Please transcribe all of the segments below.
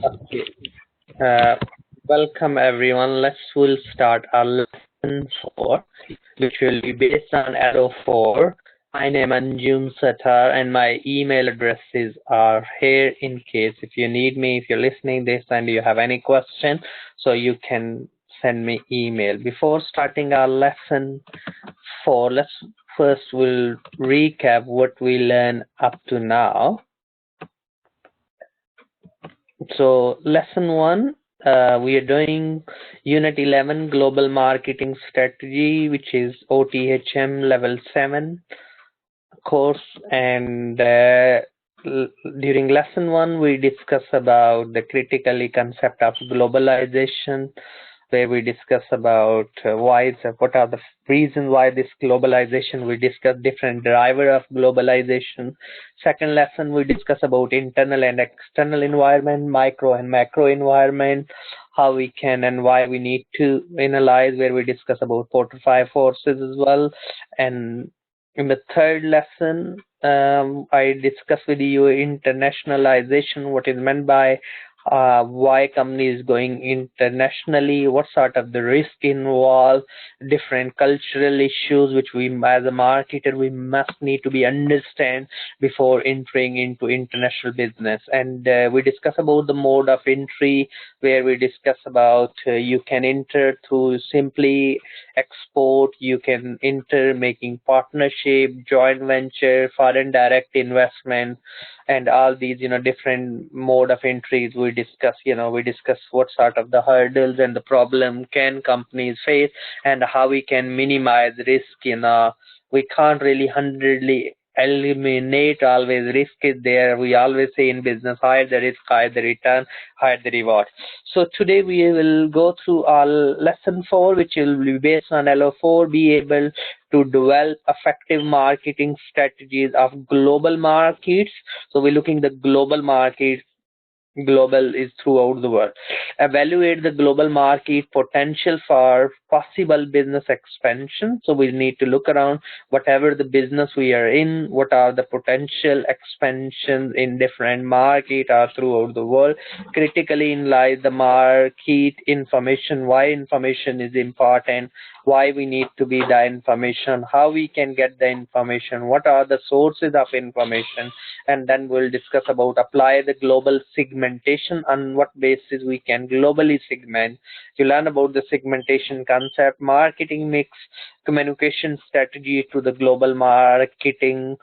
Okay. Uh, Welcome everyone. We'll start our lesson 4, which will be based on arrow 4. My name is Anjum Satar and my email addresses are here in case if you need me, if you're listening this and you have any question, so you can send me email. Before starting our lesson 4, we'll recap what we learned up to now. So lesson 1, we are doing unit 11 global marketing strategy, which is OTHM level 7 course. And during lesson 1 we discuss about the critically concept of globalization, where we discuss about what are the reasons why this globalization. We discuss different driver of globalization. Second lesson we discuss about internal and external environment, micro and macro environment, how we can and why we need to analyze, where we discuss about 4 to 5 forces as well. And in the third lesson, I discuss with you internationalization, what is meant by why company is going internationally, what sort of the risk involved, different cultural issues which we as a marketer we must need to be understand before entering into international business. And we discuss about the mode of entry, where we discuss about you can enter through simply export, you can enter making partnership, joint venture, foreign direct investment, and all these different mode of entries we discuss. We discuss what sort of the hurdles and the problem can companies face and how we can minimize risk. We can't really 100% eliminate always risk is there. We always say in business, higher the risk, higher the return, higher the reward. So today we will go through our lesson 4, which will be based on LO4, be able to develop effective marketing strategies of global markets. So we're looking at the global market. Global is throughout the world. Evaluate the global market potential for possible business expansion. So we need to look around whatever the business we are in, what are the potential expansions in different market or throughout the world. Critically analyze the market information, why information is important, why we need to be the information, how we can get the information, what are the sources of information, and then we'll discuss about apply the global segmentation, on what basis we can globally segment. You learn about the segmentation concept, marketing mix, communication strategy to the global marketing.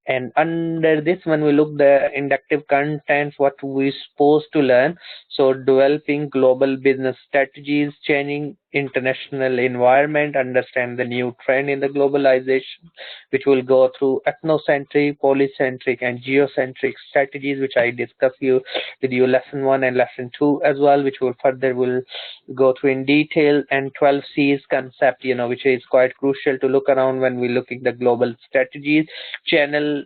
And under this, when we look the inductive contents, what we supposed to learn. So developing global business strategies, changing international environment, understand the new trend in the globalization, which will go through ethnocentric, polycentric, and geocentric strategies, which I discuss with you lesson 1 and lesson 2 as well, which will go through in detail. And 12 C's concept, which is quite crucial to look around when we're looking the global strategies, channel,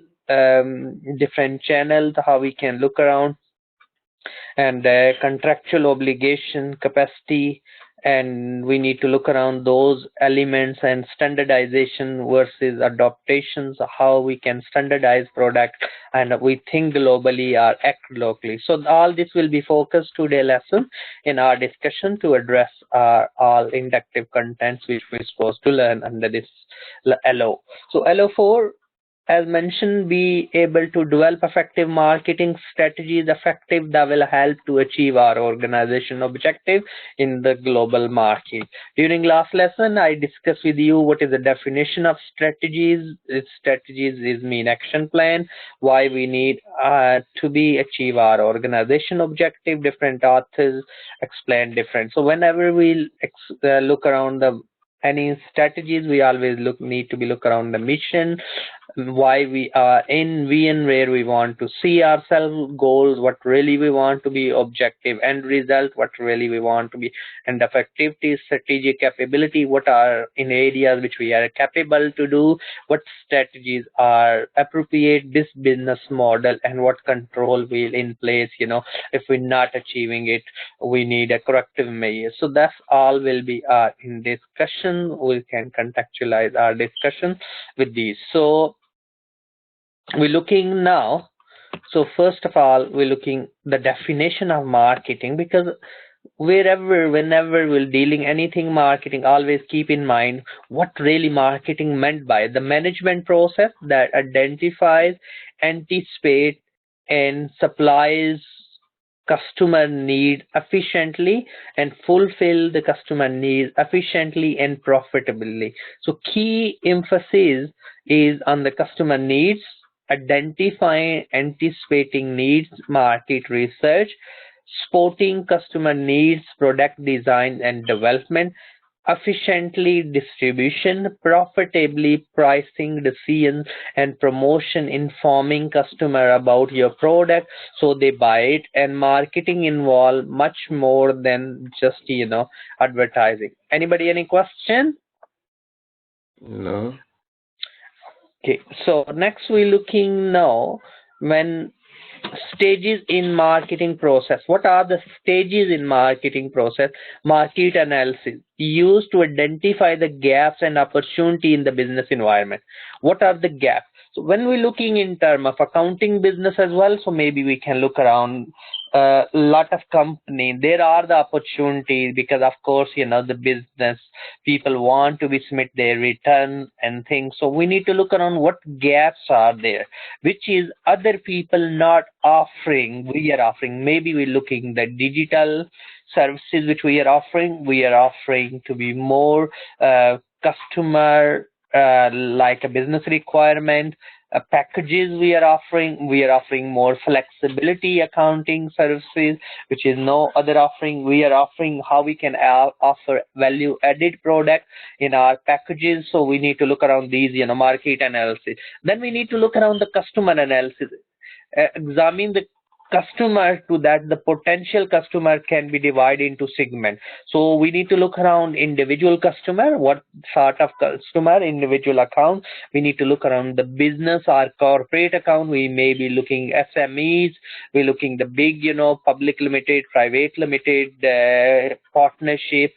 different channels, how we can look around, and contractual obligation, capacity, and we need to look around those elements, and standardization versus adaptations, how we can standardize product and we think globally or act locally. So all this will be focused today lesson in our discussion to address all inductive contents which we're supposed to learn under this LO. So LO4, as mentioned, be able to develop effective marketing strategies that will help to achieve our organization objective in the global market. During last lesson, I discussed with you what is the definition of strategies. Strategies is mean action plan, why we need to be achieve our organization objective. Different authors explain different. So whenever we look around the any strategies, we always need to be look around the mission, why we are in and where we want to see ourselves, goals, what really we want to be, objective end result, what really we want to be, and effectivity, strategic capability, what are in areas which we are capable to do, what strategies are appropriate this business model, and what control will in place. If we're not achieving it, we need a corrective measure. So that's all will be in discussion. We can contextualize our discussion with these. So we're looking now So first of all, we're looking the definition of marketing, because whenever we're dealing anything marketing, always keep in mind what really marketing meant by the management process that identifies, anticipate, and supplies customer need efficiently and fulfill the customer needs efficiently and profitably. So key emphasis is on the customer needs, identifying, anticipating needs, market research, supporting customer needs, product design and development, efficiently distribution, profitably pricing decisions and promotion, informing customer about your product so they buy it. And marketing involve much more than just advertising. Anybody any question? No. Okay, so next we're looking now when stages in marketing process. What are the stages in marketing process? Market analysis used to identify the gaps and opportunity in the business environment. What are the gaps? So when we're looking in terms of accounting business as well, so maybe we can look around a lot of company. There are the opportunities because of course the business people want to be submit their return and things. So we need to look around what gaps are there, which is other people not offering, we are offering. Maybe we're looking the digital services which we are offering to be more customer like a business requirement. Packages we are offering more flexibility accounting services, which is no other offering. We are offering how we can offer value added product in our packages. So we need to look around these market analysis. Then we need to look around the customer analysis, examine the customer, to that the potential customer can be divided into segment. So we need to look around individual customer, what sort of customer, individual account. We need to look around the business or corporate account. We may be looking SMEs, we're looking the big public limited, private limited, partnership,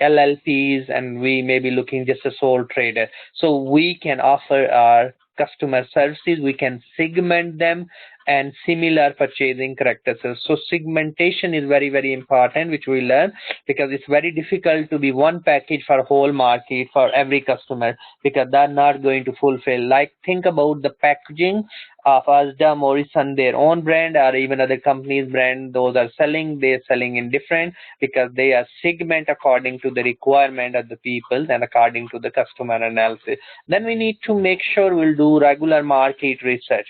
LLPs, and we may be looking just a sole trader. So we can offer our customer services, we can segment them and similar purchasing practices. So segmentation is very, very important, which we learn, because it's very difficult to be one package for whole market for every customer, because they're not going to fulfill. Like think about the packaging of Asda, Morrison, their own brand, or even other companies' brand. Those are they're selling in different, because they are segment according to the requirement of the people and according to the customer analysis. Then we need to make sure we'll do regular market research.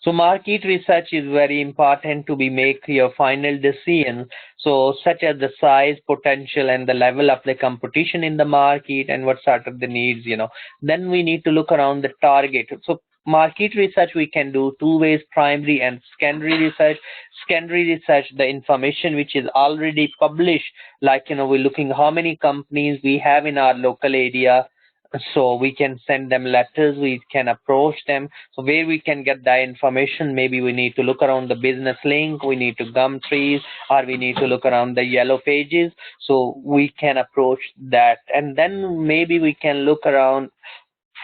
So market research is very important to be make your final decision. So such as the size, potential, and the level of the competition in the market, and what sort of the needs. Then we need to look around the target. So market research we can do two ways: primary and secondary research. Secondary research, the information which is already published, like we're looking how many companies we have in our local area. So we can send them letters, we can approach them. So where we can get that information, maybe we need to look around the business link, we need to Gumtrees, or we need to look around the yellow pages. So we can approach that, and then maybe we can look around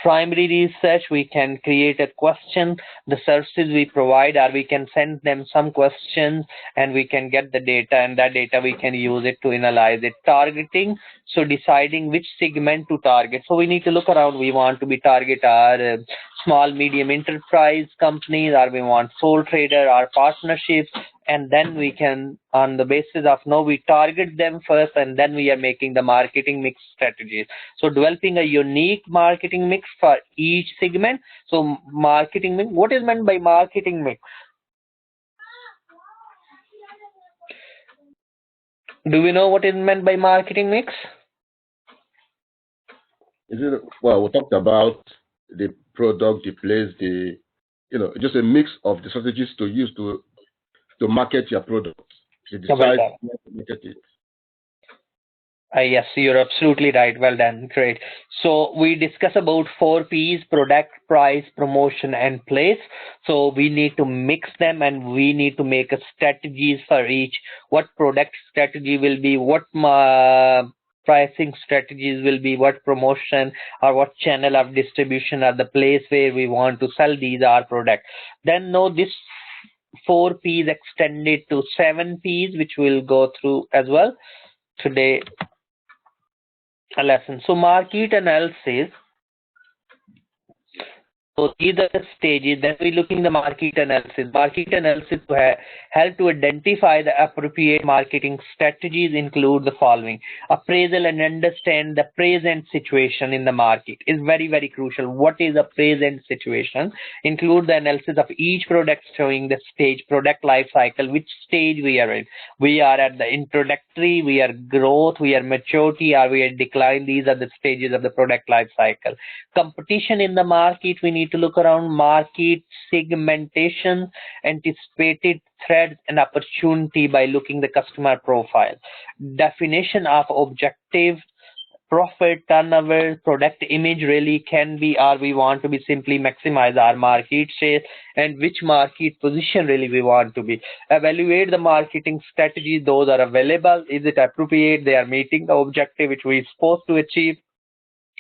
primary research. We can create a question, the services we provide, or we can send them some questions and we can get the data, and that data we can use it to analyze it. Targeting, so deciding which segment to target. So we need to look around, we want to be target our small medium enterprise companies, or we want sole trader or partnerships, and then we can, on the basis of we target them first, and then we are making the marketing mix strategies. So developing a unique marketing mix for each segment. So marketing mix, what is meant by marketing mix? Do we know what is meant by marketing mix? Is it, well, we talked about the product, the place, the just a mix of the strategies to use to market your product. You decide where to market it. Yes, you're absolutely right. Well done. Great. So we discuss about 4 P's: product, price, promotion, and place. So we need to mix them, and we need to make a strategies for each. What product strategy will be, what pricing strategies will be, what promotion or what channel of distribution are the place where we want to sell these our products. Then know this 4 P's extended to 7 P's, which we'll go through as well today a lesson. So market analysis. So these are the stages. Then we're looking the market analysis. Market analysis to help to identify the appropriate marketing strategies include the following. Appraisal and understand the present situation in the market is very, very crucial. What is the present situation? Include the analysis of each product showing the stage, product life cycle, which stage we are in. We are at the introductory, we are growth, we are maturity, or we are decline. These are the stages of the product life cycle. Competition in the market, we need to look around market segmentation, anticipated threats and opportunity by looking the customer profile. Definition of objective, profit, turnover, product image really can be, or we want to be simply maximize our market share, and which market position really we want to be. Evaluate the marketing strategies, those are available. Is it appropriate? They are meeting the objective which we are supposed to achieve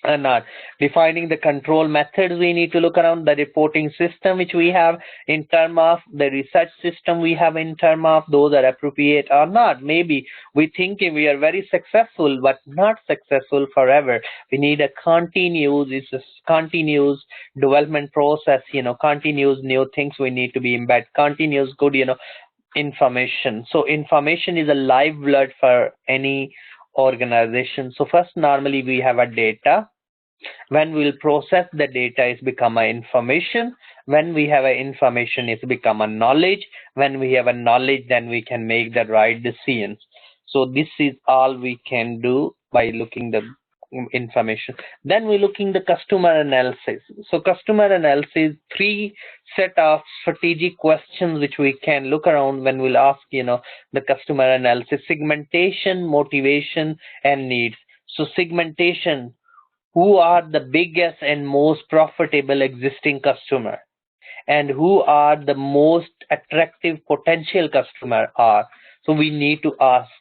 or not. Defining the control methods, we need to look around the reporting system which we have in terms of the research system we have in terms of those are appropriate or not. Maybe we think we are very successful but not successful forever. We need a continuous development process, continuous new things we need to be embedded, continuous good information. So information is a lifeblood for any organization. So first, normally we have a data. When we'll process the data, it's become a information. When we have a information, it's become a knowledge. When we have a knowledge, then we can make the right decisions. So this is all we can do by looking the information. Then we're looking the customer analysis. So customer analysis, 3 set of strategic questions which we can look around when we'll ask the customer analysis. Segmentation, motivation and needs. So segmentation, who are the biggest and most profitable existing customer, and who are the most attractive potential customer are. So we need to ask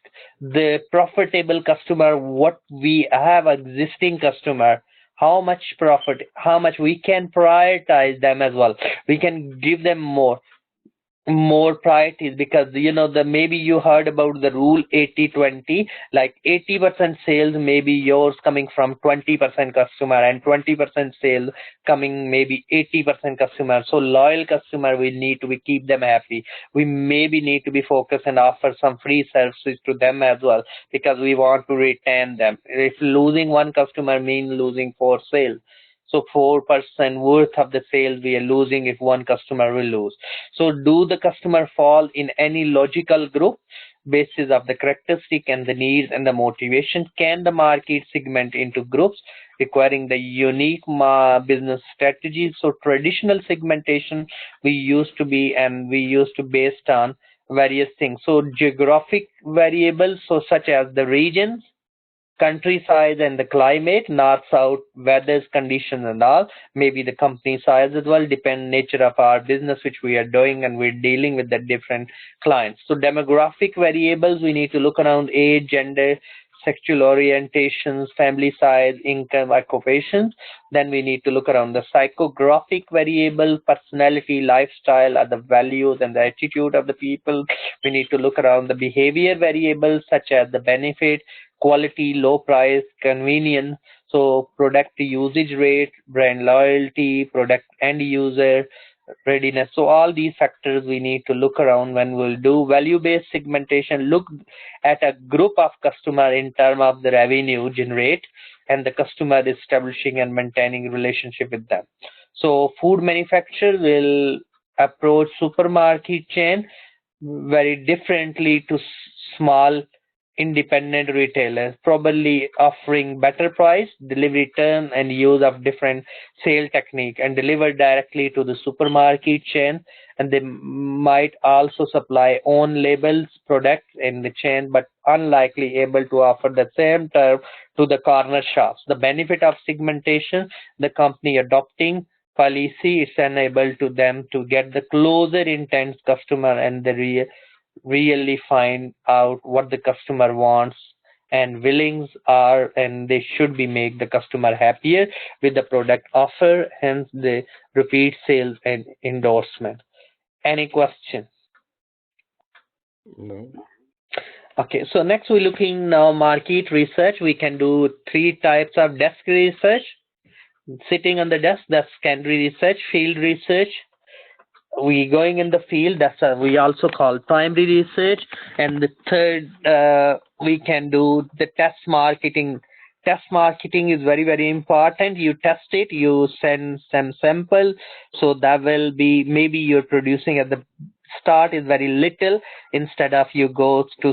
the profitable customer, what we have existing customer, how much profit, how much we can prioritize them as well. We can give them more priorities, because maybe you heard about the rule 80-20, like 80% sales maybe yours coming from 20% customer, and 20% sales coming maybe 80% customer. So loyal customer, we need to keep them happy. We maybe need to be focused and offer some free services to them as well, because we want to retain them. If losing one customer means losing 4 sales, so 4% worth of the sales we are losing if one customer will lose. So do the customer fall in any logical group basis of the characteristic and the needs and the motivation? Can the market segment into groups requiring the unique business strategies? So traditional segmentation we used to based on various things. So geographic variables, so such as the regions, country size and the climate, north, south, weather conditions and all, maybe the company size as well, depend nature of our business which we are doing, and we're dealing with the different clients. So demographic variables, we need to look around age, gender, sexual orientations, family size, income, occupations. Then we need to look around the psychographic variable, personality, lifestyle, are the values and the attitude of the people. We need to look around the behavior variables such as the benefit, quality, low price, convenience, so product usage rate, brand loyalty, product end user readiness. So all these factors we need to look around when we'll do value-based segmentation. Look at a group of customer in terms of the revenue generate and the customer establishing and maintaining relationship with them. So food manufacturer will approach supermarket chain very differently to small independent retailers, probably offering better price, delivery term and use of different sale technique, and deliver directly to the supermarket chain. And they might also supply own labels products in the chain, but unlikely able to offer the same term to the corner shops. The benefit of segmentation, the company adopting policy is enable to them to get the closer intent customer and the really find out what the customer wants and willings are, and they should be make the customer happier with the product offer, hence the repeat sales and endorsement. Any question? No. Okay, so next we're looking now market research. We can do 3 types of desk research. Sitting on the desk, that's secondary research. Field research, we going in the field, that's we also call primary research. And the third, we can do the test marketing. Test marketing is very, very important. You test it, you send some sample, so that will be, maybe you're producing at the start is very little, instead of you go to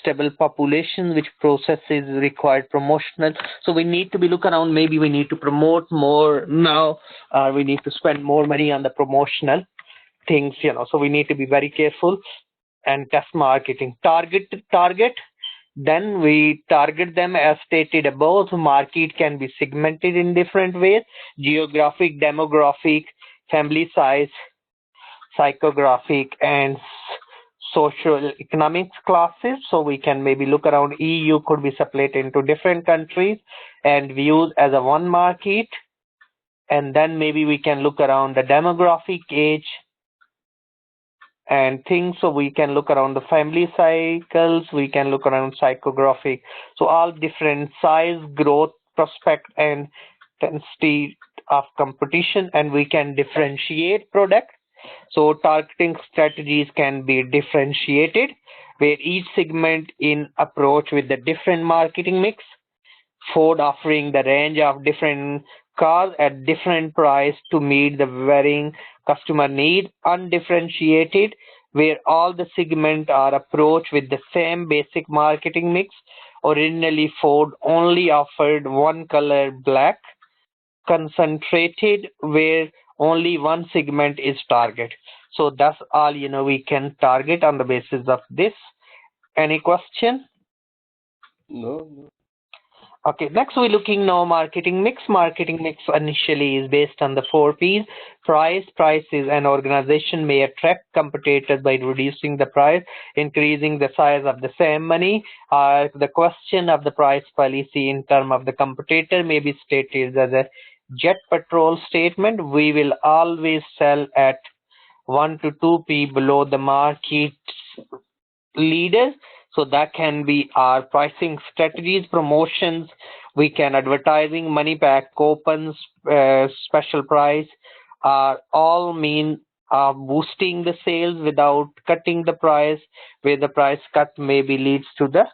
stable population, which process is required promotional. So we need to be look around, maybe we need to promote more now, or we need to spend more money on the promotional things, so we need to be very careful. And test marketing, target, then we target them as stated above. So market can be segmented in different ways: geographic, demographic, family size, psychographic, and social economics classes. So we can maybe look around, EU could be split into different countries and viewed as a one market. And then maybe we can look around the demographic, age and things. So we can look around the family cycles, we can look around psychographic. So all different size, growth, prospect and intensity of competition, and we can differentiate product. So targeting strategies can be differentiated, where each segment in approach with the different marketing mix. Ford offering the range of different cars at different price to meet the varying customer need. Undifferentiated, where all the segment are approached with the same basic marketing mix. Originally Ford only offered one color, black. Concentrated, where only one segment is target. So that's all we can target on the basis of this. Any question? No. Okay, next we're looking now marketing mix. Marketing mix initially is based on the 4 P's: price, prices, and organization may attract competitors by reducing the price, increasing the size of the same money. The question of the price policy in terms of the competitor may be stated as a jet petrol statement: we will always sell at 1 to 2p below the market leaders. So that can be our pricing strategies. Promotions, we can advertising, money back coupons, special price, all mean boosting the sales without cutting the price, where the price cut maybe leads to the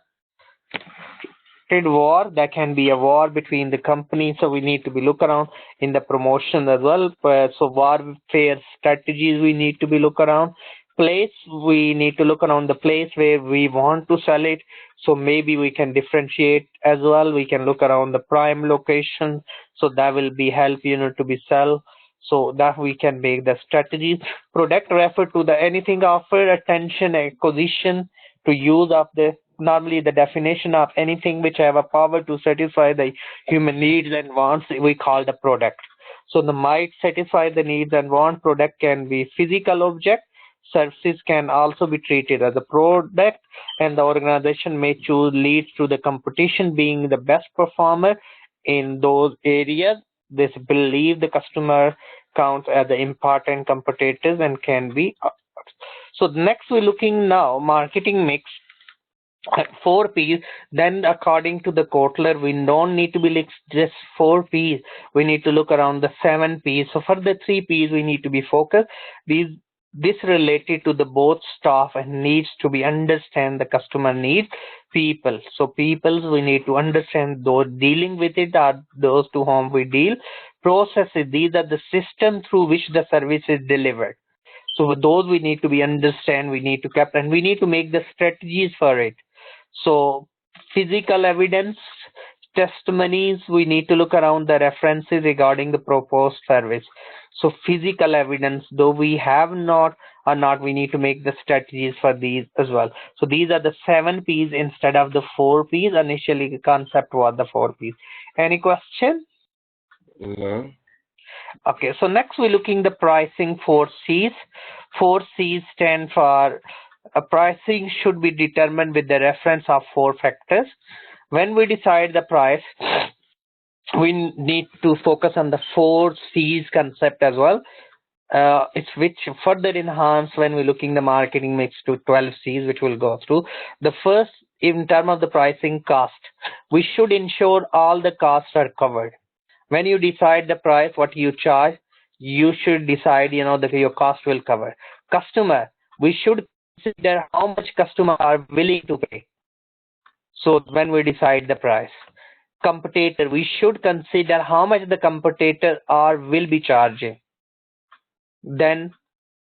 trade war. That can be a war between the companies, so we need to be look around in the promotion as well. So warfare strategies, we need to be look around. Place, we need to look around the place where we want to sell it, so maybe we can differentiate as well. We can look around the prime location, so that will be help to be sell, so that we can make the strategies. Product refer to the anything offer, attention, acquisition, to use of the normally the definition of anything which have a power to satisfy the human needs and wants, we call the product. So the might satisfy the needs and want. Product can be physical object. Services can also be treated as a product, and the organization may choose leads to the competition being the best performer in those areas. This believe the customer counts as the important competitors and can be. So next we're looking now marketing mix. 4 P's. Then according to the Kotler, we don't need to be like just 4 P's. We need to look around the 7 P's. So for the 3 P's, we need to be focused. This related to the both staff and needs to be understand the customer needs. People. So peoples, we need to understand those dealing with it are those to whom we deal. Processes, these are the system through which the service is delivered. So those we need to be understand, we need to capture, and we need to make the strategies for it. So physical evidence, testimonies, we need to look around the references regarding the proposed service. So physical evidence, though we have not or not, we need to make the strategies for these as well. So these are the 7 P's instead of the 4 P's. Initially the concept was the 4 P's. Any question? No. Okay, so next we're looking the pricing 4 C's. 4 C's stand for A pricing should be determined with the reference of 4 factors. When we decide the price, we need to focus on the 4 C's concept as well. It's which further enhance when we're looking the marketing mix to 12 C's, which we'll go through. The first, in terms of the pricing cost, we should ensure all the costs are covered. When you decide the price, what you charge, you should decide, that your cost will cover. Customer, we should consider how much customer are willing to pay. So when we decide the price. Competitor, we should consider how much the competitor will be charging. Then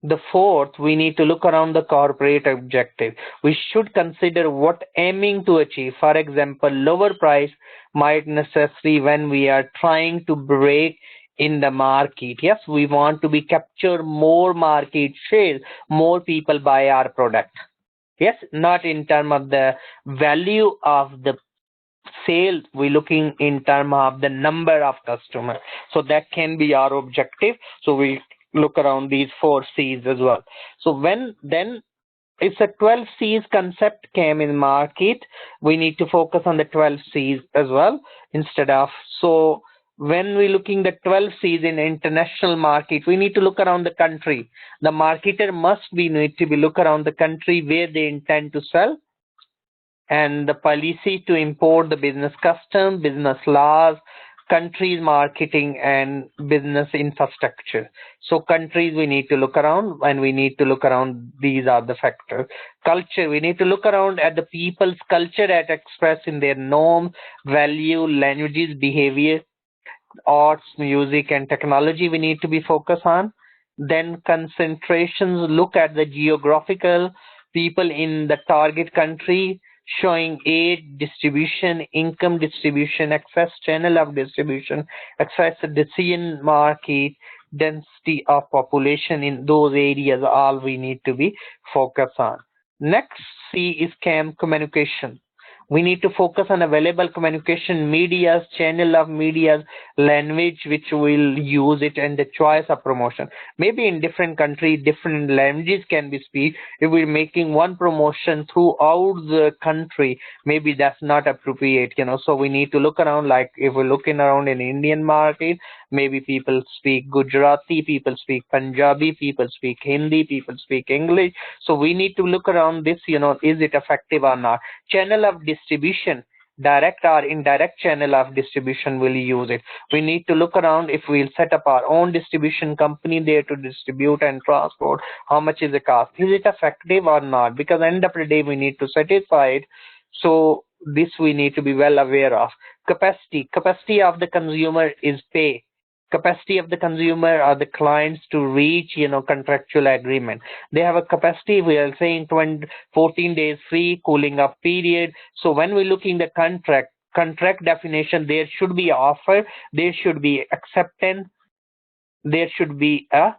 the fourth, we need to look around the corporate objective. We should consider what aiming to achieve. For example, lower price might necessary when we are trying to break in the market. Yes, we want to be capture more market share, more people buy our product. Yes, not in terms of the value of the sale, we're looking in terms of the number of customers. So that can be our objective. So we look around these 4 C's as well. So when then it's a 12 C's concept came in market, we need to focus on the 12 C's as well instead of. So when we're looking the 12 C's in international market, we need to look around the country. The marketer need to be look around the country where they intend to sell, and the policy to import the business custom, business laws, countries marketing and business infrastructure. So countries we need to look around, and we need to look around, these are the factors. Culture, we need to look around at the people's culture that express in their norms, value, languages, behavior, arts, music and technology we need to be focused on. Then concentrations, look at the geographical people in the target country, showing age distribution, income distribution, access channel of distribution, access decision market, density of population in those areas, all we need to be focused on. Next C is communication. We need to focus on available communication medias, channel of medias, language which will use it, and the choice of promotion. Maybe in different countries, different languages can be speak. If we're making one promotion throughout the country, maybe that's not appropriate, So we need to look around, like if we're looking around in Indian market, maybe people speak Gujarati, people speak Punjabi, people speak Hindi, people speak English. So we need to look around this, is it effective or not? Channel of distribution, direct or indirect channel of distribution will use it. We need to look around if we'll set up our own distribution company there to distribute and transport, how much is the cost? Is it effective or not? Because end of the day we need to satisfy it. So this we need to be well aware of. Capacity of the consumer is pay. Capacity of the consumer or the clients to reach, contractual agreement. They have a capacity, we are saying 14 days free cooling off period. So when we're looking the contract definition, there should be offer, there should be acceptance, there should be a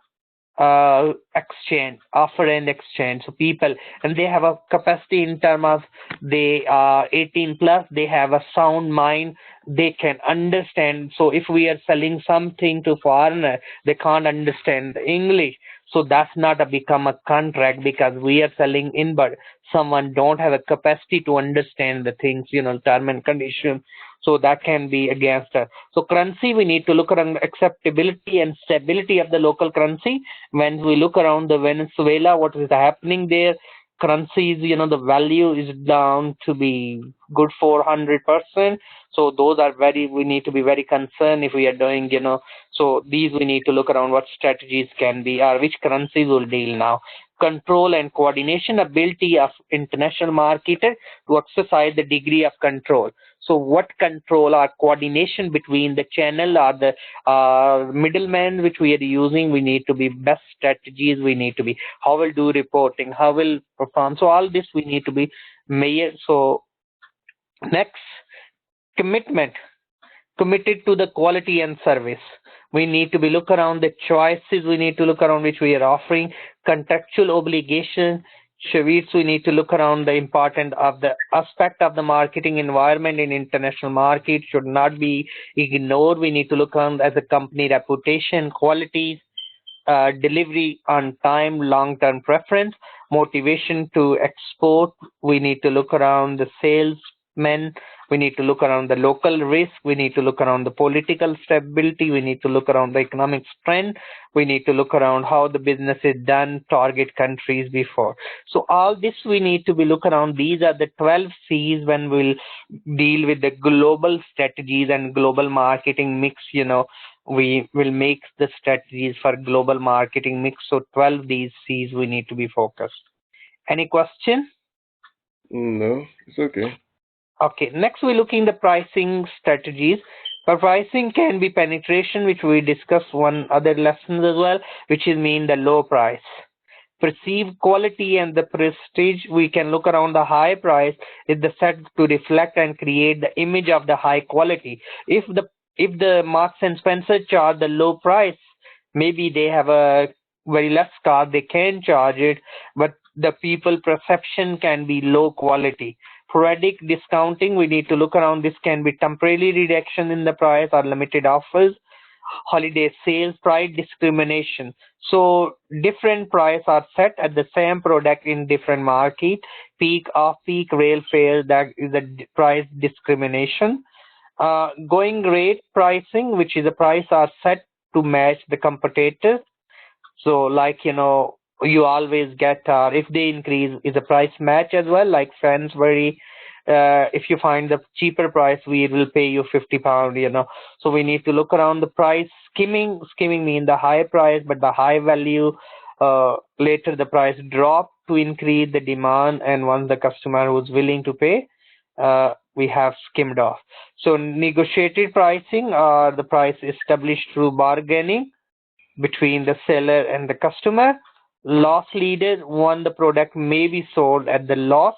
exchange, offer and exchange. So people, and they have a capacity in terms of they are 18 plus, they have a sound mind, they can understand. So if we are selling something to foreigner, they can't understand English, so that's not become a contract, because we are selling in, but someone don't have a capacity to understand the things, term and conditions. So that can be against us. So currency, we need to look around acceptability and stability of the local currency. When we look around the Venezuela, what is happening there? Currencies, the value is down to be good 400%. So those are we need to be very concerned if we are doing, so these we need to look around what strategies can be, or which currencies will deal now. Control and coordination ability of international marketer to exercise the degree of control. So what control or coordination between the channel or the middleman which we are using, we need to be best strategies, we need to be how will do reporting, how will perform. So all this we need to be measured. So next, committed to the quality and service. We need to be look around the choices, we need to look around which we are offering, contractual obligation, we need to look around the important of the aspect of the marketing environment in international market should not be ignored. We need to look around as a company reputation, qualities, delivery on time, long-term preference, motivation to export. We need to look around the salesmen. We need to look around the local risk. We need to look around the political stability. We need to look around the economic strength. We need to look around how the business is done, target countries before. So all this we need to be look around. These are the 12 C's when we'll deal with the global strategies and global marketing mix. We will make the strategies for global marketing mix. So 12 these C's we need to be focused. Any question? No, it's okay. Okay, next we're looking the pricing strategies. For pricing can be penetration, which we discussed one other lessons as well, which is mean the low price. Perceived quality and the prestige, we can look around the high price is the set to reflect and create the image of the high quality. If the Marks and Spencer charge the low price, maybe they have a very less car, they can charge it, but the people perception can be low quality. Periodic discounting, we need to look around. This can be temporary reduction in the price or limited offers. Holiday sales, price discrimination. So different price are set at the same product in different market. Peak, off-peak, rail fare, that is a price discrimination. Going rate pricing, which is the price are set to match the competitors. So you always get if they increase is a price match as well, like Sainsbury. If you find the cheaper price, we will pay you £50. So we need to look around the price. Skimming means the high price but the high value. Later the price drop to increase the demand, and once the customer who's willing to pay, we have skimmed off. So negotiated pricing are the price established through bargaining between the seller and the customer. Loss leader, one the product may be sold at the loss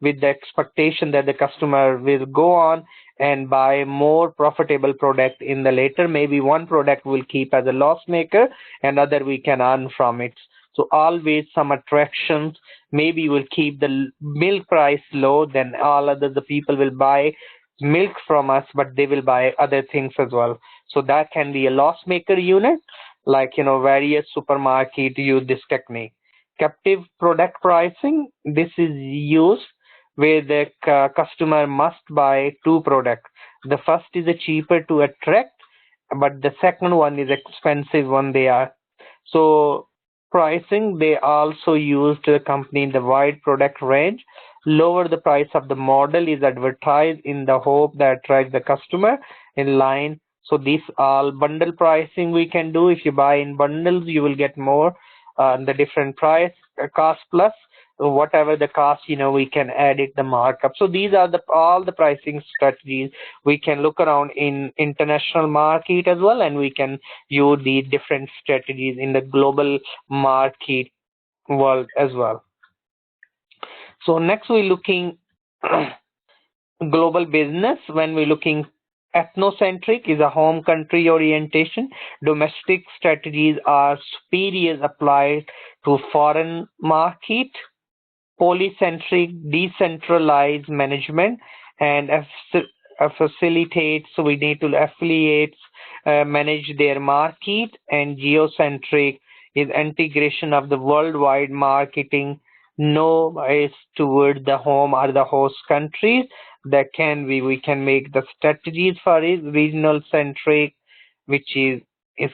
with the expectation that the customer will go on and buy more profitable product in the later. Maybe one product will keep as a loss maker and other we can earn from it. So always some attractions. Maybe we'll keep the milk price low, then all other the people will buy milk from us, but they will buy other things as well. So that can be a loss maker unit. Various supermarket use this technique. Captive product pricing, this is used where the customer must buy two products. The first is a cheaper to attract, but the second one is expensive one they are. So pricing, they also use to accompany the wide product range. Lower the price of the model is advertised in the hope that attracts the customer in line. So these all bundle pricing we can do. If you buy in bundles, you will get more the different price cost plus whatever the cost, we can add it the markup. So these are all the pricing strategies we can look around in international market as well, and we can use the different strategies in the global market world as well. So next we're looking global business. When we're looking ethnocentric is a home country orientation. Domestic strategies are superior applied to foreign market. Polycentric, decentralized management and facilitates. So we need to affiliates manage their market. And geocentric is integration of the worldwide marketing. No bias toward the home or the host countries. That we can make the strategies for it. Regional centric, which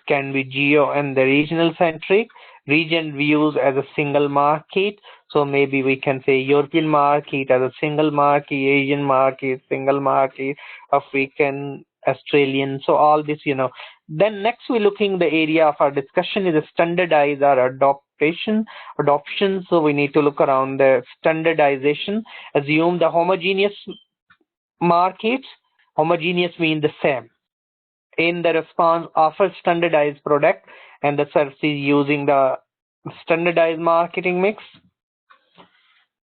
can be geo and the regional centric. Region views as a single market. So maybe we can say European market as a single market, Asian market, single market, African, Australian. So all this, Then next we're looking the area of our discussion is a standardize or adoption. So we need to look around the standardization. Assume the homogeneous markets. Homogeneous mean the same. In the response, offer standardized product and the services using the standardized marketing mix.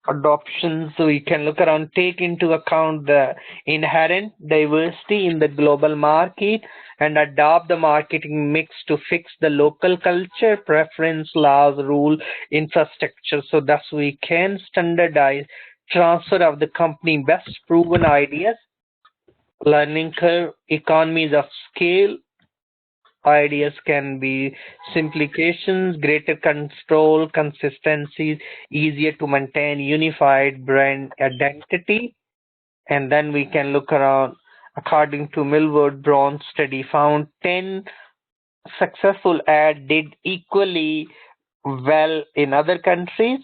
Adoption, so we can look around, take into account the inherent diversity in the global market and adopt the marketing mix to fix the local culture, preference, laws, rule, infrastructure. So thus we can standardize transfer of the company best proven ideas, learning curve, economies of scale, ideas can be simplifications, greater control, consistency, easier to maintain unified brand identity. And then we can look around. According to Millward Brown study found 10 successful ads did equally well in other countries.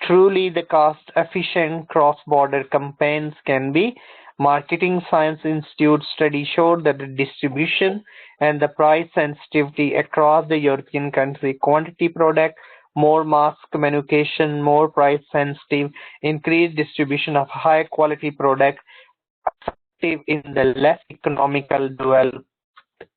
Truly, the cost-efficient cross-border campaigns can be. Marketing Science Institute study showed that the distribution and the price sensitivity across the European country, quantity product, more mass communication, more price sensitive, increased distribution of high quality product, effective in the less economical developed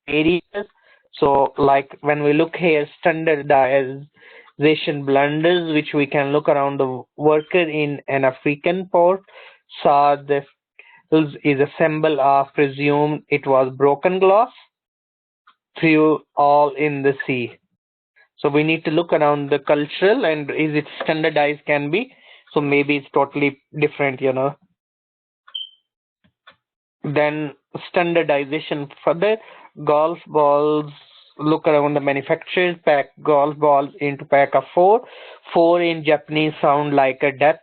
areas. So like when we look here, standardization blunders, which we can look around the worker in an African port, saw the is a symbol of presumed it was broken glass, threw all in the sea. So we need to look around the cultural and is it standardized can be. So maybe it's totally different, Then standardization further, golf balls, look around the manufacturers pack golf balls into pack of four. Four in Japanese sound like a death,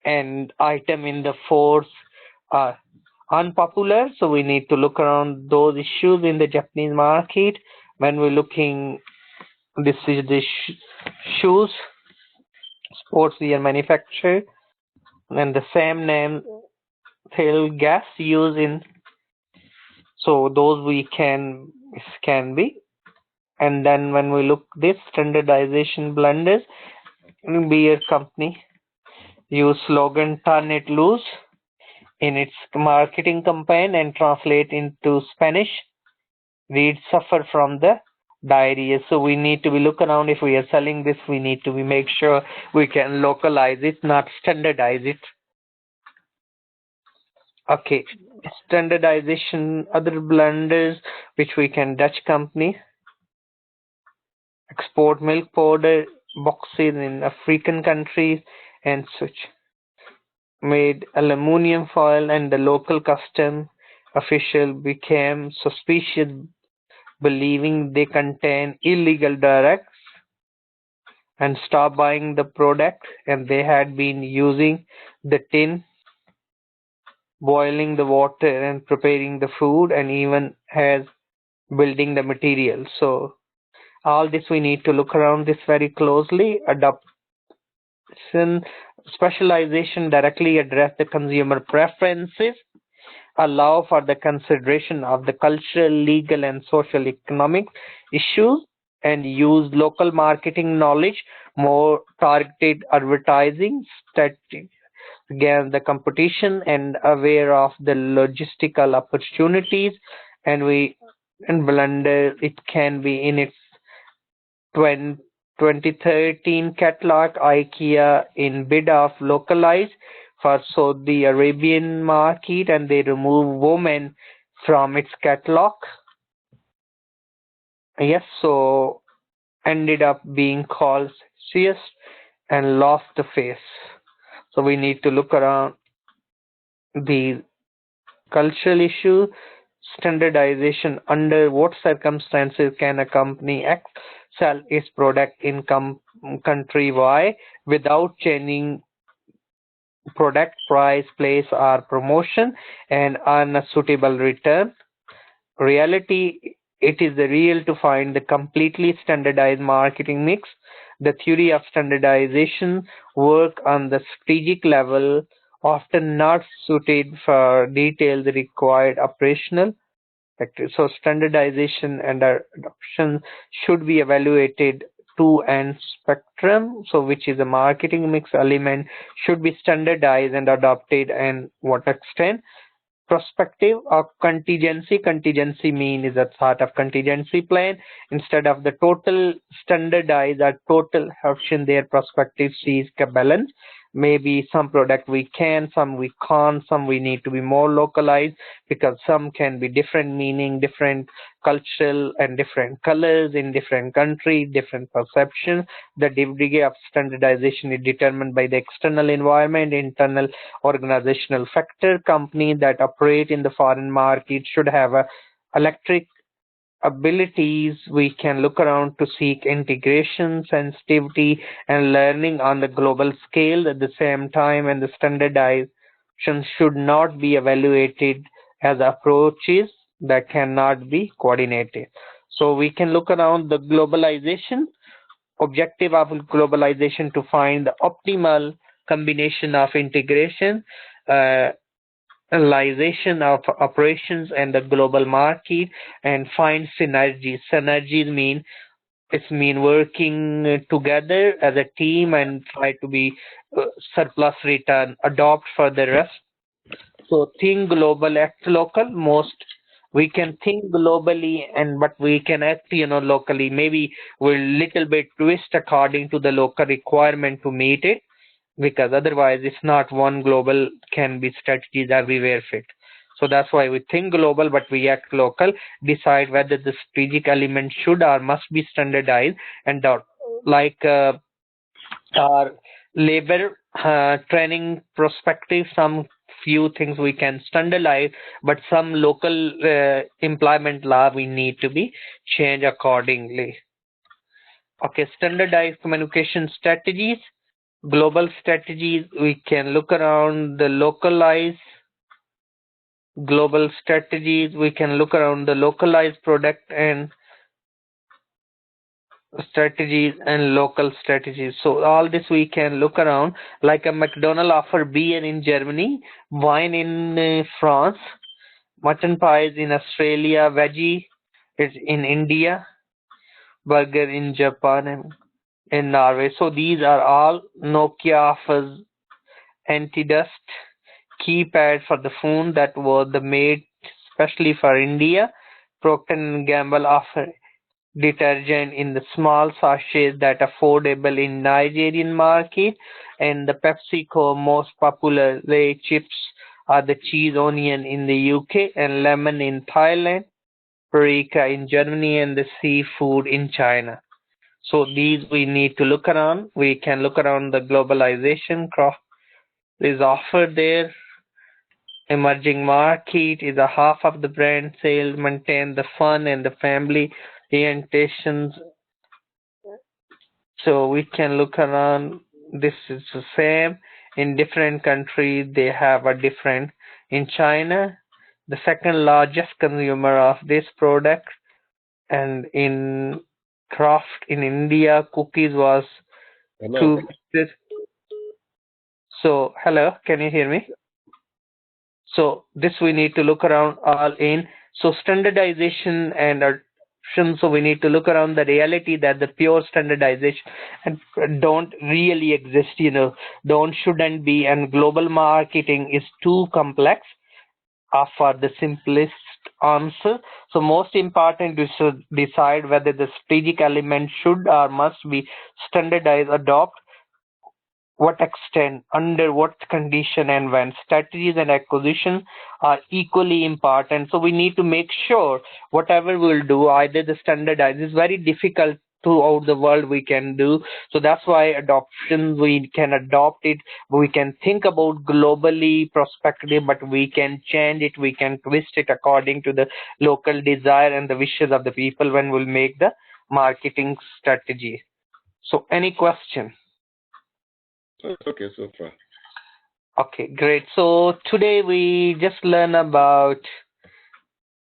and item in the fours are unpopular. So we need to look around those issues in the Japanese market. When we're looking, this is the shoes, sports wear manufacturer, and the same name tail gas used in. So those we can be. And then when we look this standardization blunders, beer company use slogan turn it loose in its marketing campaign and translate into Spanish. Read suffer from the diarrhea. So we need to be look around if we are selling this, we need to be make sure we can localize it, not standardize it. Okay, standardization, other blunders which we can Dutch company export milk powder boxes in African countries and such. Made aluminium foil and the local custom official became suspicious, believing they contain illegal drugs and stopped buying the product, and they had been using the tin, boiling the water and preparing the food, and even has building the material. So all this we need to look around this very closely. Adoption, specialization directly address the consumer preferences, allow for the consideration of the cultural, legal, and social economic issues, and use local marketing knowledge, more targeted advertising strategy against the competition, and aware of the logistical opportunities. And blunder it can be in its 2013 catalog. IKEA in bid of localized for Saudi Arabian market, and they remove women from its catalog. Yes, so ended up being called sexist and lost the face. So we need to look around the cultural issue, standardization. Under what circumstances can a company X sell its product in country Y without changing product price, place, or promotion and earn a suitable return? Reality, it is the real to find the completely standardized marketing mix. The theory of standardization work on the strategic level, often not suited for detailed required operational factors. So standardization and adoption should be evaluated to an spectrum. So which is a marketing mix element should be standardized and adopted, and what extent. Prospective or contingency. Contingency mean is a sort of contingency plan instead of the total standardized or total option. Their prospective sees a balance. Maybe some product we can, some we can't, some we need to be more localized because some can be different meaning, different cultural and different colors in different country, different perception. The degree of standardization is determined by the external environment, internal organizational factor. Companies that operate in the foreign market should have a electric abilities, we can look around to seek integration, sensitivity, and learning on the global scale at the same time, and the standardization should not be evaluated as approaches that cannot be coordinated. So we can look around the globalization, objective of globalization to find the optimal combination of integration, analyzation of operations and the global market, and find synergies. Synergies mean working together as a team and try to be surplus return, adopt for the rest. So think global, act local. Most we can think globally, but we can act, locally. Maybe we'll little bit twist according to the local requirement to meet it, because otherwise if not one global can be strategies everywhere fit. So that's why we think global but we act local, decide whether the strategic element should or must be standardized, and like our labor training perspective, some few things we can standardize, but some local employment law we need to be changed accordingly. Okay, standardized communication strategies. Global strategies, we can look around the localized global strategies, we can look around the localized product and strategies and local strategies. So all this we can look around, like a McDonald offer beer in Germany, wine in France, mutton pies in Australia, veggie is in India, burger in Japan and in Norway. So these are all. Nokia offers anti-dust keypad for the phone that was made especially for India. Procter & Gamble offer detergent in the small sachets that affordable in Nigerian market, and the PepsiCo most popular chips are the cheese onion in the UK and lemon in Thailand, paprika in Germany, and the seafood in China. So these we need to look around. We can look around the globalization is offered there. Emerging market is a half of the brand sales, maintain the fun and the family orientations. So we can look around. This is the same in different countries. They have a different. In China, the second largest consumer of this product, and in craft in India, cookies was Hello. two. So hello, can you hear me? So this we need to look around all in. So standardization and adoption. So we need to look around the reality that the pure standardization and don't really exist. Shouldn't be, and global marketing is too complex for the simplest answer. So most important is to decide whether the strategic element should or must be standardized, adopt what extent, under what condition, and when. Strategies and acquisition are equally important. So we need to make sure whatever we'll do, either the standardized is very difficult throughout the world we can do. So that's why adoption, we can adopt it, we can think about globally perspective, but we can change it, we can twist it according to the local desire and the wishes of the people when we'll make the marketing strategy. So any question? Okay, so far. Okay, great. So today we just learn about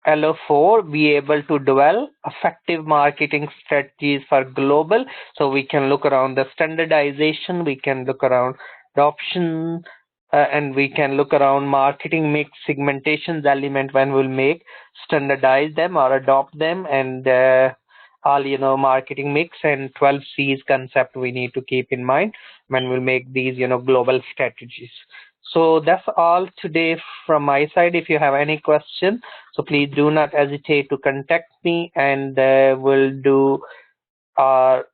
LO4, be able to develop effective marketing strategies for global. So we can look around the standardization, we can look around adoption, and we can look around marketing mix, segmentations element when we'll make, standardize them or adopt them, and all marketing mix and 12 C's concept we need to keep in mind when we'll make these global strategies. So that's all today from my side. If you have any question, so please do not hesitate to contact me, and we'll do our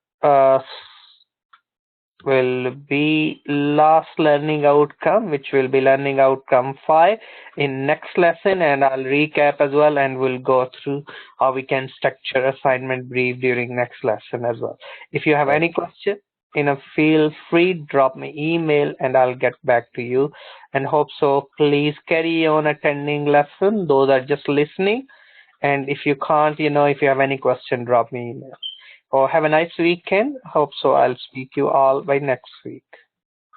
will be last learning outcome, which will be learning outcome 5 in next lesson, and I'll recap as well, and we'll go through how we can structure assignment brief during next lesson as well. If you have any question, feel free, drop me email and I'll get back to you, and hope so. Please carry on attending lesson, those are just listening, And if you can't, if you have any question, drop me email. Or have a nice weekend. Hope so. I'll speak to you all by next week.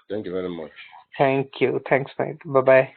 Thank you very much. Thank you. Thanks, mate. Bye-bye.